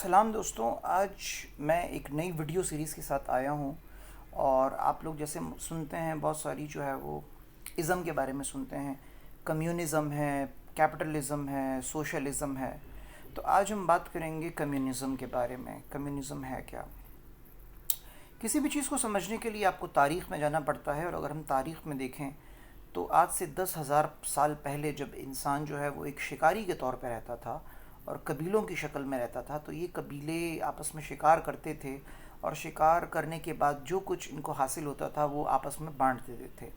سلام دوستوں، آج میں ایک نئی ویڈیو سیریز کے ساتھ آیا ہوں اور آپ لوگ جیسے سنتے ہیں بہت ساری جو ہے وہ ازم کے بارے میں سنتے ہیں۔ کمیونزم ہے، کیپٹلزم ہے، سوشلزم ہے۔ تو آج ہم بات کریں گے کمیونزم کے بارے میں۔ کمیونزم ہے کیا؟ کسی بھی چیز کو سمجھنے کے لیے آپ کو تاریخ میں جانا پڑتا ہے، اور اگر ہم تاریخ میں دیکھیں تو آج سے 10,000 سال پہلے جب انسان جو ہے وہ ایک شکاری کے طور پہ رہتا تھا اور قبیلوں کی شکل میں رہتا تھا، تو یہ قبیلے آپس میں شکار کرتے تھے، اور شکار کرنے کے بعد جو کچھ ان کو حاصل ہوتا تھا وہ آپس میں بانٹ دیتے تھے۔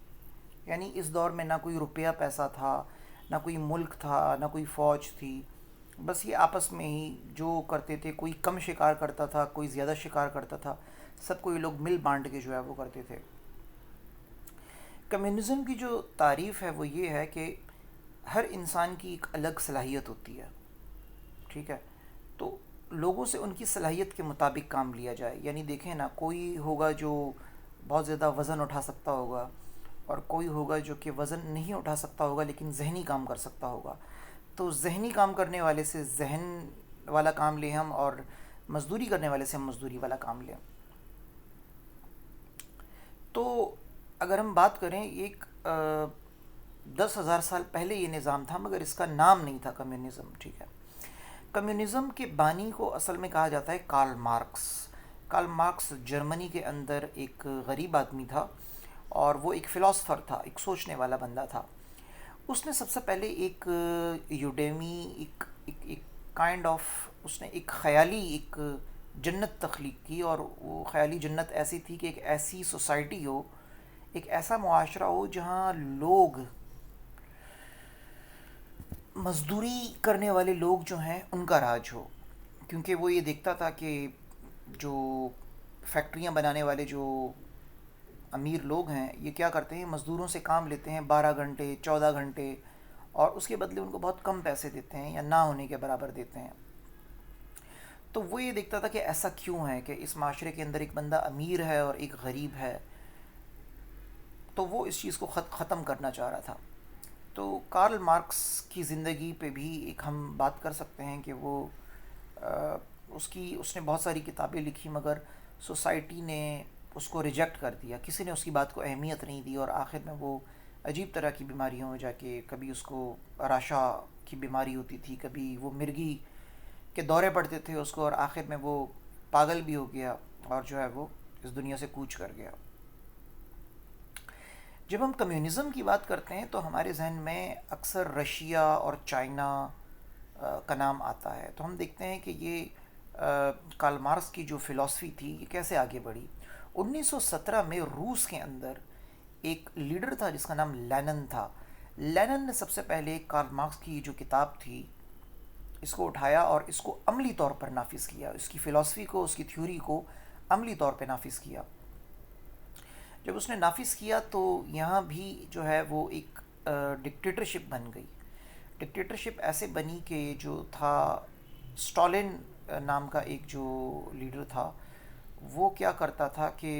یعنی اس دور میں نہ کوئی روپیہ پیسہ تھا، نہ کوئی ملک تھا، نہ کوئی فوج تھی۔ بس یہ آپس میں ہی جو کرتے تھے، کوئی کم شکار کرتا تھا، کوئی زیادہ شکار کرتا تھا، سب کو یہ لوگ مل بانٹ کے جو ہے وہ کرتے تھے۔ کمیونزم کی جو تعریف ہے وہ یہ ہے کہ ہر انسان کی ایک الگ صلاحیت ہوتی ہے، ٹھیک ہے؟ تو لوگوں سے ان کی صلاحیت کے مطابق کام لیا جائے۔ یعنی دیکھیں نا، کوئی ہوگا جو بہت زیادہ وزن اٹھا سکتا ہوگا، اور کوئی ہوگا جو کہ وزن نہیں اٹھا سکتا ہوگا لیکن ذہنی کام کر سکتا ہوگا۔ تو ذہنی کام کرنے والے سے ذہن والا کام لیں ہم، اور مزدوری کرنے والے سے ہم مزدوری والا کام لیں۔ تو اگر ہم بات کریں، ایک 10,000 سال پہلے یہ نظام تھا، مگر اس کا نام نہیں تھا کمیونزم، ٹھیک ہے؟ کمیونزم کے بانی کو اصل میں کہا جاتا ہے Karl Marx. Karl Marx Germany کے اندر ایک غریب آدمی تھا، اور وہ ایک فلاسفر تھا، ایک سوچنے والا بندہ تھا۔ اس نے سب سے پہلے ایک یوڈیمی، ایک کائنڈ آف، اس نے ایک خیالی ایک جنت تخلیق کی، اور وہ خیالی جنت ایسی تھی کہ ایک ایسی سوسائٹی ہو، ایک ایسا معاشرہ ہو جہاں لوگ، مزدوری کرنے والے لوگ جو ہیں ان کا راج ہو۔ کیونکہ وہ یہ دیکھتا تھا کہ جو فیکٹریاں بنانے والے جو امیر لوگ ہیں، یہ کیا کرتے ہیں، مزدوروں سے کام لیتے ہیں 12 گھنٹے، 14 گھنٹے، اور اس کے بدلے ان کو بہت کم پیسے دیتے ہیں یا نہ ہونے کے برابر دیتے ہیں۔ تو وہ یہ دیکھتا تھا کہ ایسا کیوں ہے کہ اس معاشرے کے اندر ایک بندہ امیر ہے اور ایک غریب ہے۔ تو وہ اس چیز کو ختم کرنا چاہ رہا تھا۔ تو کارل مارکس کی زندگی پہ بھی ایک ہم بات کر سکتے ہیں کہ وہ اس نے بہت ساری کتابیں لکھی، مگر سوسائٹی نے اس کو ریجیکٹ کر دیا، کسی نے اس کی بات کو اہمیت نہیں دی، اور آخر میں وہ عجیب طرح کی بیماریوں میں جا کے، کبھی اس کو راشا کی بیماری ہوتی تھی، کبھی وہ مرگی کے دورے پڑتے تھے اس کو، اور آخر میں وہ پاگل بھی ہو گیا، اور جو ہے وہ اس دنیا سے کوچ کر گیا۔ جب ہم کمیونزم کی بات کرتے ہیں تو ہمارے ذہن میں اکثر رشیا اور چائنا کا نام آتا ہے۔ تو ہم دیکھتے ہیں کہ یہ کارل مارکس کی جو فلسفی تھی یہ کیسے آگے بڑھی۔ 1917 میں روس کے اندر ایک لیڈر تھا جس کا نام لینن تھا۔ لینن نے سب سے پہلے کارل مارکس کی جو کتاب تھی اس کو اٹھایا اور اس کو عملی طور پر نافذ کیا، اس کی فلسفی کو، اس کی تھیوری کو عملی طور پہ نافذ کیا۔ جب اس نے نافذ کیا تو یہاں بھی جو ہے وہ ایک ڈکٹیٹرشپ بن گئی۔ ڈکٹیٹرشپ ایسے بنی کہ جو تھا اسٹالن نام کا ایک جو لیڈر تھا، وہ کیا کرتا تھا کہ